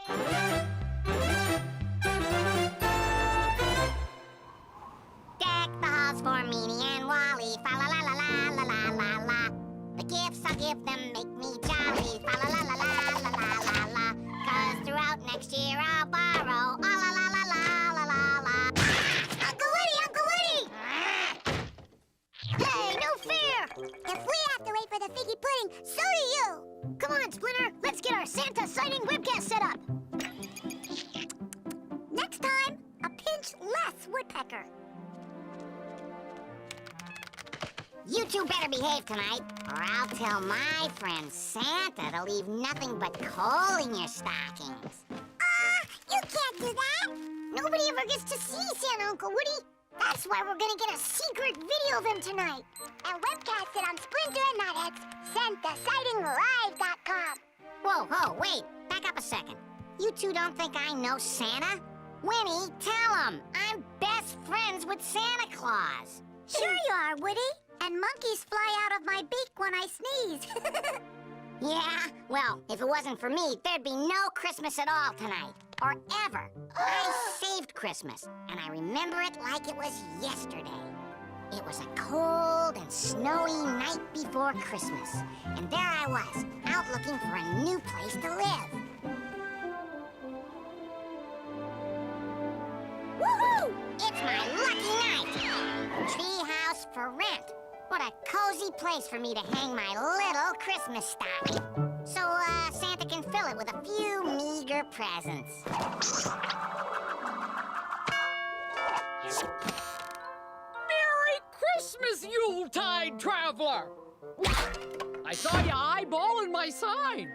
Deck the halls for Meanie and Wally, fa la la la la la la la la. The gifts I'll give them make me jolly, fa la la la la la la la la. 'Cause throughout next year I'll borrow, la la la la la la la la. Uncle Woody, Uncle Woody! Hey, no fair! If we have to wait for the figgy pudding, so do you. Come on, Splinter, let's get our Santa sighting webcast set up. Next time, a pinch less, Woodpecker. You two better behave tonight, or I'll tell my friend Santa to leave nothing but coal in your stockings. You can't do that! Nobody ever gets to see Santa, Uncle Woody. That's why we're gonna get a secret video of him tonight. And webcast it on Splinter and Knothead's SantaSightingLive.com. Whoa, wait, back up a second. You two don't think I know Santa? Winnie, tell him I'm best friends with Santa Claus. Sure you are, Woody. And monkeys fly out of my beak when I sneeze. Yeah? Well, if it wasn't for me, there'd be no Christmas at all tonight. Or ever. I saved Christmas, and I remember it like it was yesterday. It was a cold and snowy night before Christmas. And there I was, out looking for a new place to live. Woohoo! It's my lucky night! Treehouse for rent. What a cozy place for me to hang my little Christmas stocking. So, Santa can fill it with a few meager presents. Merry Christmas, Yuletide traveler! I saw you eyeballing my sign.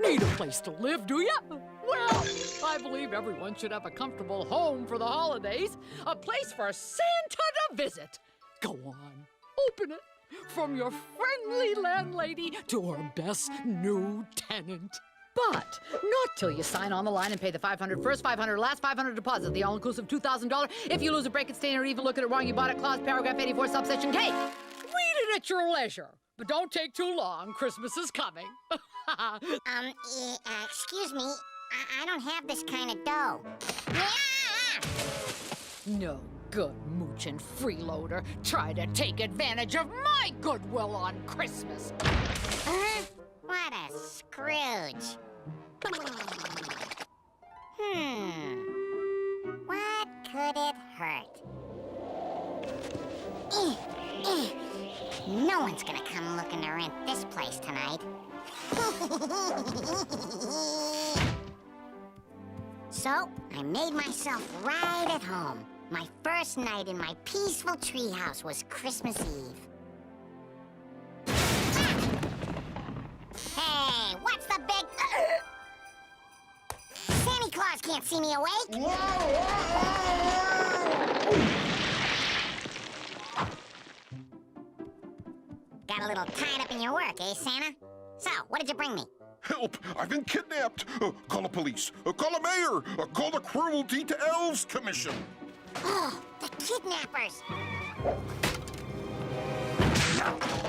Need a place to live, do you? Well, I believe everyone should have a comfortable home for the holidays. A place for Santa to visit. Go on. Open it from your friendly landlady to her best new tenant. But not till you sign on the line and pay the $500 first, $500 last, $500 deposit, the all-inclusive $2,000. If you lose a break it, stain, or even look at it wrong, you bought it. Clause paragraph 84, subsection K. Read it at your leisure, but don't take too long. Christmas is coming. Excuse me, I don't have this kind of dough. No good moochin' freeloader try to take advantage of my goodwill on Christmas. What a Scrooge. What could it hurt? No one's gonna come looking to rent this place tonight. So, I made myself right at home. My first night in my peaceful treehouse was Christmas Eve. Hey, what's the big... Santa Claus can't see me awake. Got a little tied up in your work, eh, Santa? So, what did you bring me? Help! I've been kidnapped! Call the police! Call the mayor! Call the Cruelty to Elves Commission! Oh, the kidnappers!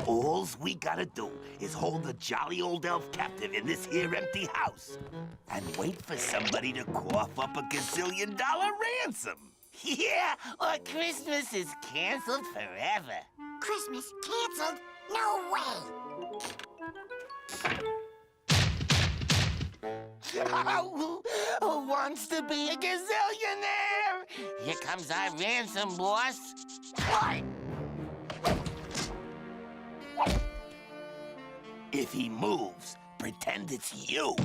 Alls we gotta do is hold the jolly old elf captive in this here empty house and wait for somebody to cough up a gazillion-dollar ransom. Yeah, or Christmas is canceled forever. Christmas canceled? No way! Who wants to be a gazillionaire? Here comes our ransom, boss. What? If he moves, pretend it's you.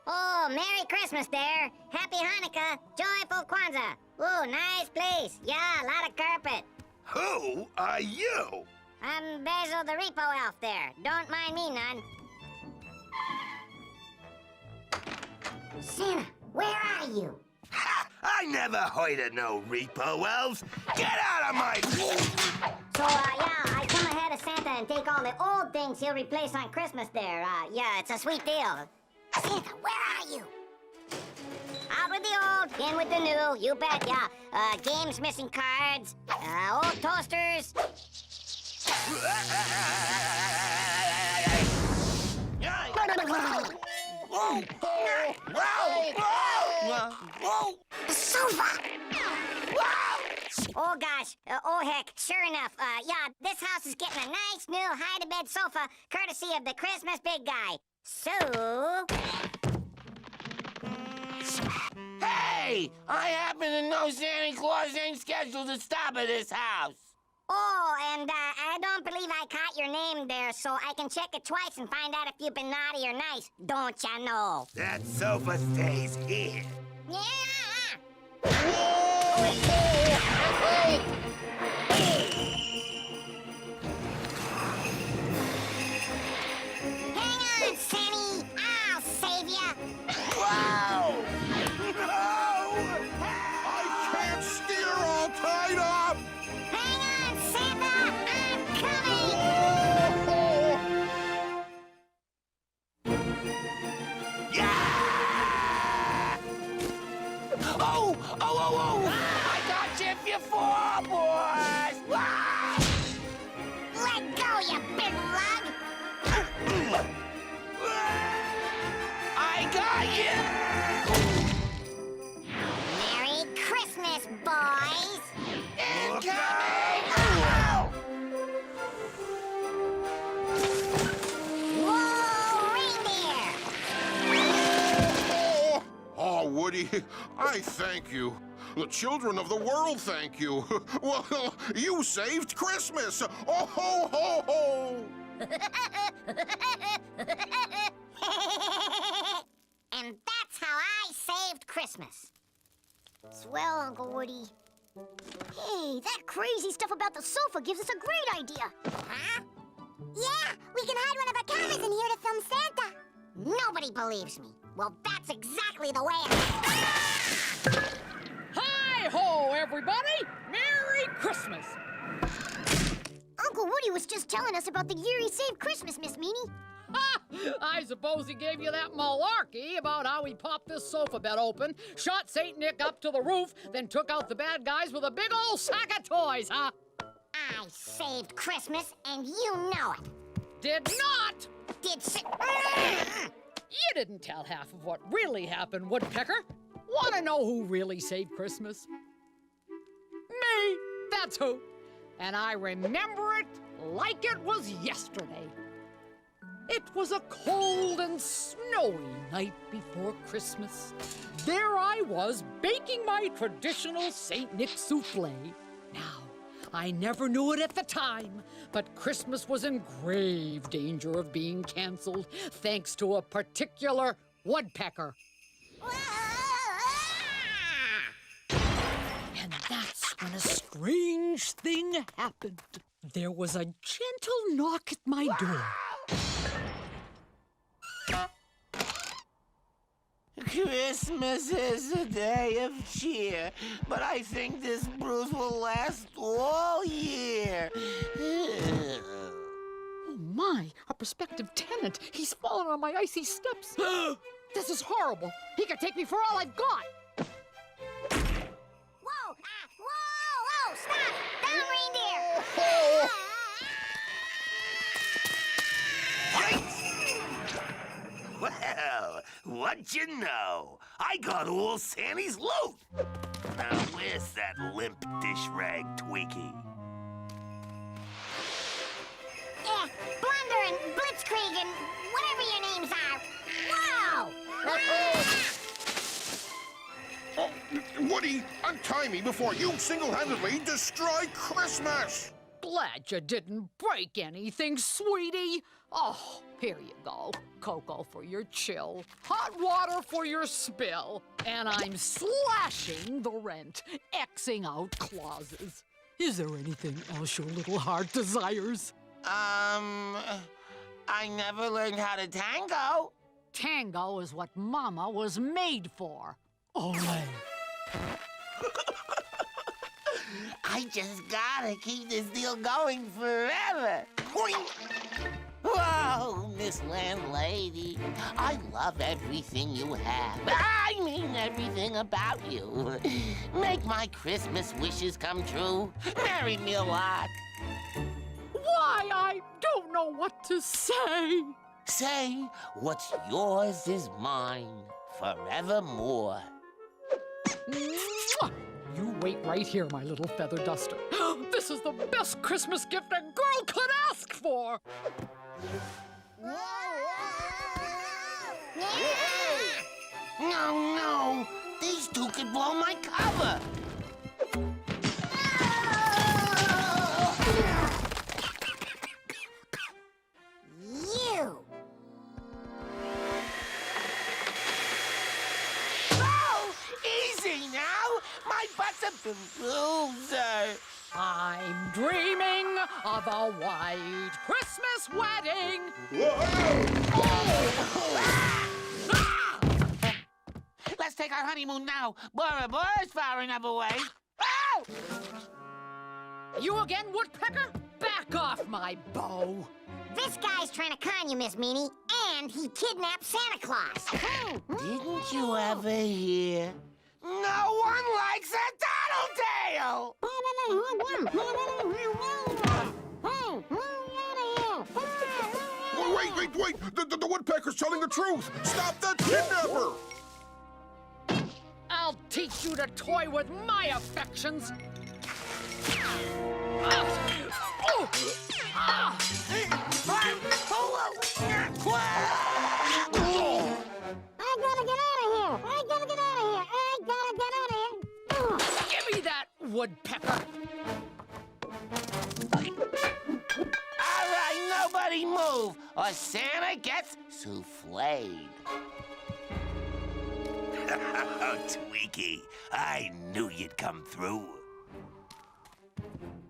Oh, Merry Christmas there. Happy Hanukkah. Joyful Kwanzaa. Ooh, nice place. Yeah, a lot of carpet. Who are you? I'm Basil the Repo Elf there. Don't mind me none. Santa, where are you? Ha! I never heard of no repo elves. Get out of my... So, yeah, I come ahead of Santa and take all the old things he'll replace on Christmas there. Yeah, it's a sweet deal. Santa, where are you? Out with the old, in with the new, you bet, yeah. Games missing cards, old toasters. The sofa! Oh, gosh. Oh, heck. Sure enough. Yeah, this house is getting a nice new hide-to-bed sofa, courtesy of the Christmas big guy. So... Hey! I happen to know Santa Claus ain't scheduled to stop at this house. Oh, and I don't believe I caught your name there, so I can check it twice and find out if you've been naughty or nice. Don't ya know? That sofa stays here. Yeah! Hang on, Sammy. I'll save ya. Wow! I can't steer all tied up! Hang on, Santa. I'm coming. Yeah! Oh! I got you if you fall, boys! Ah! Let go, you big lug. I got you! Merry Christmas, boys. Incoming! Oh! Whoa, reindeer. Oh, Woody, I thank you. The children of the world thank you. Well, you saved Christmas. Oh, ho, ho, ho! And that's how I saved Christmas. Swell, Uncle Woody. Hey, that crazy stuff about the sofa gives us a great idea. Huh? Yeah, we can hide one of our cameras in here to film Santa. Nobody believes me. Well, that's exactly the way Hi-ho, everybody! Merry Christmas! Uncle Woody was just telling us about the year he saved Christmas, Miss Meanie. Ha! I suppose he gave you that malarkey about how he popped this sofa bed open, shot Saint Nick up to the roof, then took out the bad guys with a big old sack of toys, huh? I saved Christmas, and you know it. Did not! Did You didn't tell half of what really happened, Woodpecker. Want to know who really saved Christmas? Me! That's who. And I remember it like it was yesterday. It was a cold and snowy night before Christmas. There I was, baking my traditional St. Nick souffle. Now, I never knew it at the time, but Christmas was in grave danger of being canceled thanks to a particular woodpecker. And that's when a strange thing happened. There was a gentle knock at my door. Christmas is a day of cheer, but I think this bruise will last all year. Oh my, a prospective tenant. He's fallen on my icy steps. This is horrible. He could take me for all I've got. Whoa! Whoa! Stop! Down, reindeer! Well, what'd you know? I got all Santa's loot. Now, where's that limp dish rag Twinkie? Blunder and Blitzkrieg and whatever your names are. Whoa! Oh, Woody, untie me before you single-handedly destroy Christmas! Glad you didn't break anything, sweetie. Oh, here you go. Cocoa for your chill, hot water for your spill, and I'm slashing the rent, Xing out clauses. Is there anything else your little heart desires? I never learned how to tango. Tango is what Mama was made for. Ole. I just gotta keep this deal going forever. Whoa, Miss Landlady. I love everything you have. I mean everything about you. Make my Christmas wishes come true. Marry me a lot. Why, I don't know what to say. Say, what's yours is mine forevermore. Mwah! You wait right here, my little feather duster. This is the best Christmas gift a girl could ask for. No, these two could blow my cover. You! Oh, easy now. My butt's a bruiser. I'm dreaming of a white Christmas wedding. Let's take our honeymoon now. Bora Bora's far enough away. Oh! You again, Woodpecker? Back off my bow. This guy's trying to con you, Miss Meanie, and he kidnapped Santa Claus. Didn't you ever hear? No one likes a tattletale! Oh, wait! The woodpecker's telling the truth! Stop that kidnapper! I'll teach you to toy with my affections. Give me that, Woodpecker. All right, nobody move, or Santa gets souffled. Oh, Tweaky, I knew you'd come through.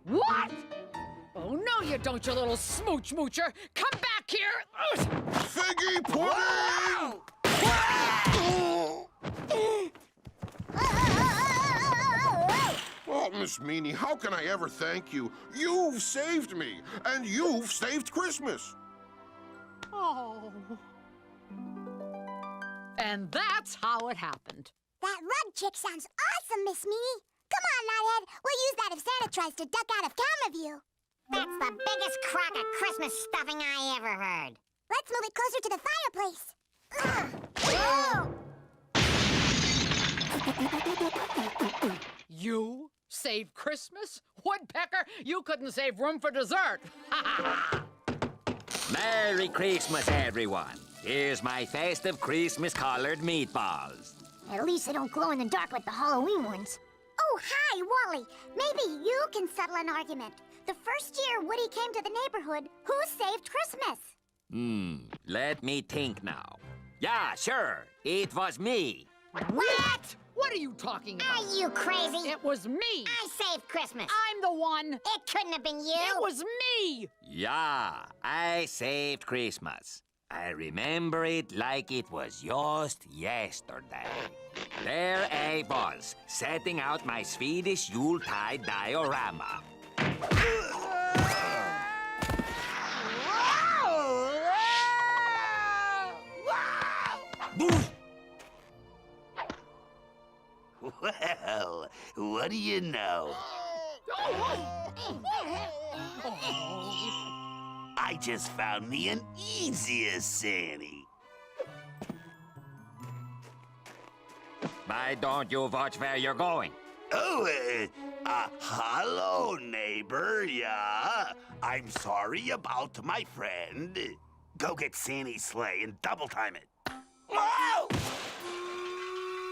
What? Oh, no, you don't, you little smooch moocher. Come back here. Figgy pudding! Oh, Miss Meanie, how can I ever thank you? You've saved me, and you've saved Christmas. Oh. And that's how it happened. That rug chick sounds awesome, Miss Meanie. Come on, Knothead. We'll use that if Santa tries to duck out of camera view. That's the biggest crock of Christmas stuffing I ever heard. Let's move it closer to the fireplace. You saved Christmas? Woodpecker, you couldn't save room for dessert. Merry Christmas, everyone. Here's my festive Christmas-colored meatballs. At least they don't glow in the dark like the Halloween ones. Oh, hi, Wally. Maybe you can settle an argument. The first year Woody came to the neighborhood, who saved Christmas? Let me think now. Yeah, sure. It was me. What? What are you talking about? Are you crazy? It was me. I saved Christmas. I'm the one. It couldn't have been you. It was me. Yeah, I saved Christmas. I remember it like it was just yesterday. There I was, setting out my Swedish Yuletide diorama. Well, what do you know? I just found me an easier Santy. Why don't you watch where you're going? Oh, hello, neighbor, yeah? I'm sorry about my friend. Go get Santy's sleigh and double time it. Whoa!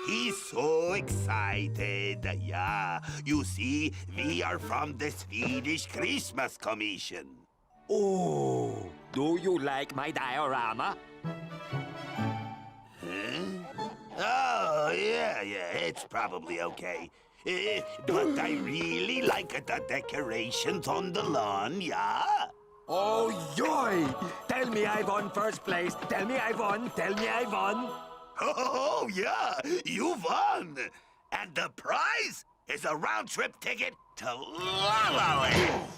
He's so excited, yeah. You see, we are from the Swedish Christmas Commission. Oh, do you like my diorama? Huh? Oh, yeah, it's probably okay. But I really like the decorations on the lawn, yeah? Oh, yoy! Tell me I won first place. Tell me I won. Tell me I won. Oh, yeah, you won. And the prize is a round-trip ticket to La La Land.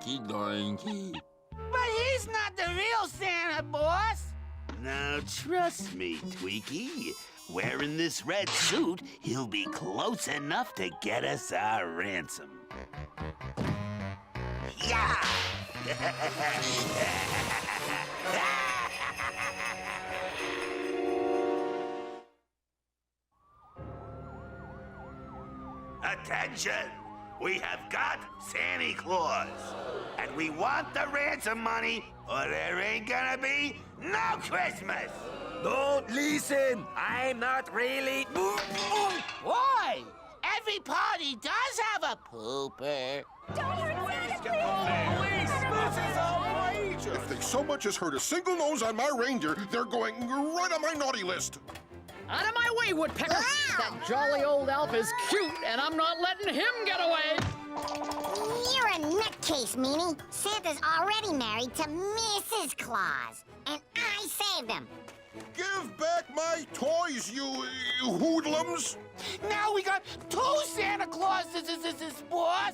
Oinky doinky. But he's not the real Santa, boss. Now trust me, Tweaky. Wearing this red suit, he'll be close enough to get us our ransom. Yeah! Attention! We have got Santa Claus. And we want the ransom money, or there ain't gonna be no Christmas! Don't listen. I'm not really. Why? Every party does have a pooper. If they so much as hurt a single nose on my reindeer, they're going right on my naughty list. Out of my way, Woodpecker! That jolly old elf is cute, and I'm not letting him get away! You're a nutcase, Meanie. Santa's already married to Mrs. Claus, and I saved him. Give back my toys, you hoodlums! Now we got 2 Santa Clauses, boss.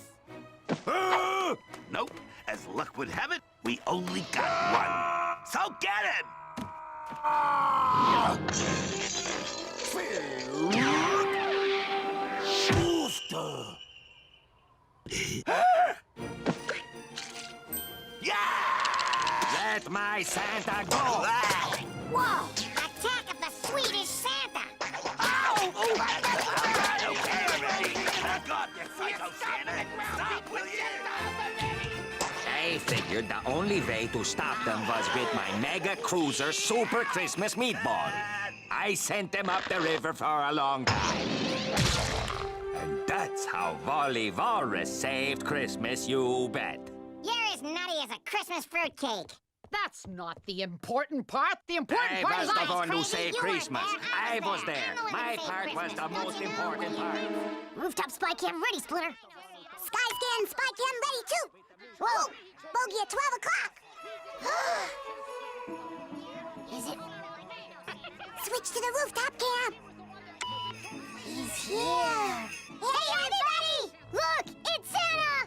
Nope. As luck would have it, we only got one. So get him! Booster! Yeah! Let my Santa go. Whoa! Attack of the Swedish Santa! Okay, already. Back off, you psycho Santa. Stop, will you? I figured the only way to stop them was with my Mega Cruiser Super Christmas Meatball. I sent them up the river for a long time. And that's how Wally Walrus saved Christmas, you bet. You're as nutty as a Christmas fruitcake. That's not the important part. The important I part was is the I one who crazy. saved You weren't Christmas. there. I was there. I'm the one who My saved part was Christmas. the Don't most you know? important part. Rooftop spy cam ready, Splinter. Sky scan spy cam ready, too. Whoa, bogey at 12 o'clock. Is it? Switch to the rooftop cam. He's here. Hey, everybody! Look, it's Santa!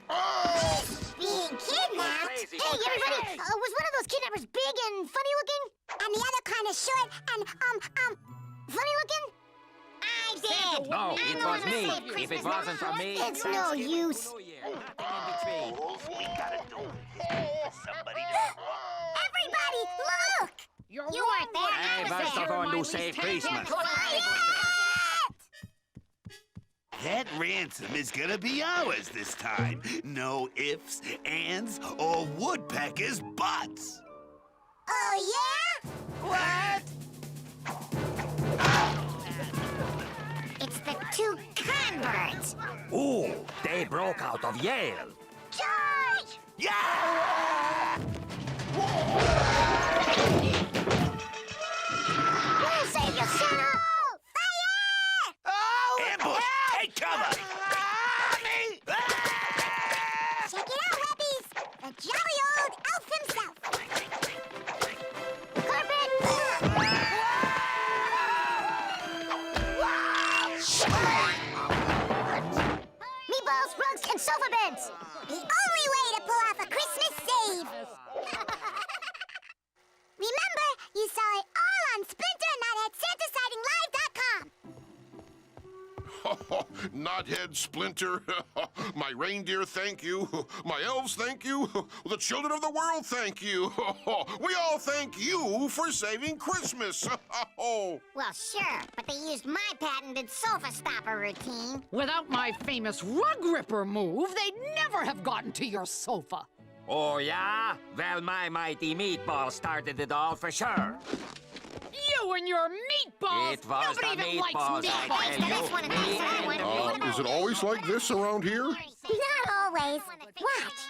Oh! Being kidnapped? Crazy. Hey, everybody! Was one of those kidnappers big and funny looking? And the other kind of short and, funny looking? I did. No, I'm it the one was who me. saved If it Christmas. wasn't for me, It's no Thanksgiving use. was New Year. Nothing in between. All we gotta do is wait for somebody to... Everybody, look! You're You wrong, weren't there. Woody. I was the You're one my who least saved talented Christmas. class. That ransom is gonna be ours this time. No ifs, ands, or woodpeckers' butts. Oh, yeah? What? It's the 2 converts. Ooh, they broke out of Yale. George! Yeah! We'll save you, Santa! Fire! Oh, Ambush! Take cover! Check it out, Webbies! The jolly old elf himself! Carpet! Meatballs, rugs, and sofa beds! The only way to pull off a Christmas save! Remember, you saw it all on Splinter and NotheadSantaSighting.live.com! Knothead Splinter, my reindeer, thank you. My elves, thank you. The children of the world, thank you. We all thank you for saving Christmas. Well, sure, but they used my patented sofa stopper routine. Without my famous rug ripper move, they'd never have gotten to your sofa. Oh, yeah? Well, my mighty meatball started it all for sure. You and your meatballs! It was Nobody the even likes meatballs, I meatballs! tell you. This one and this one. Is it always like this around here? Not always. Watch.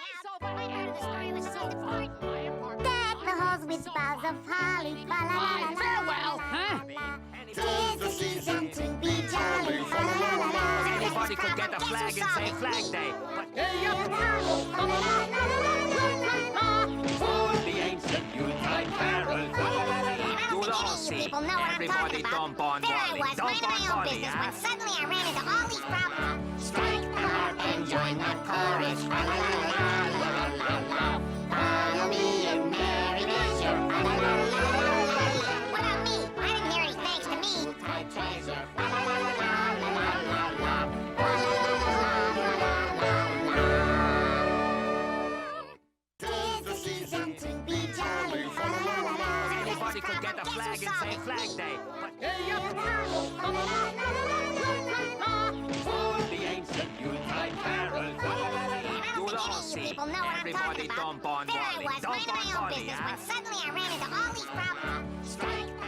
Deck the halls with boughs of holly. Fa la la la la. Farewell, huh? 'Tis the season to be jolly. Fa la la la la. Anybody could get a flag and say Flag Day. But for the ancient Yuletide carol, you'll all see. People know what I'm Everybody talking about. dump on There I Wally. was, Dump minding my on own Wally, business, huh? when suddenly I ran into all these problems. Strike the harp and join the chorus. Christmas. Follow me and merry this year. What about me? I didn't hear any thanks to me. Tis the season to be jolly. Anybody could get a flag and say Flag Day. But the ancient Yuletide carols. You'll all see. People know what I'm talking Everybody about. dump on There I Wally. was, Dump minding my on own Wally, business, huh? when suddenly I ran into all these problems.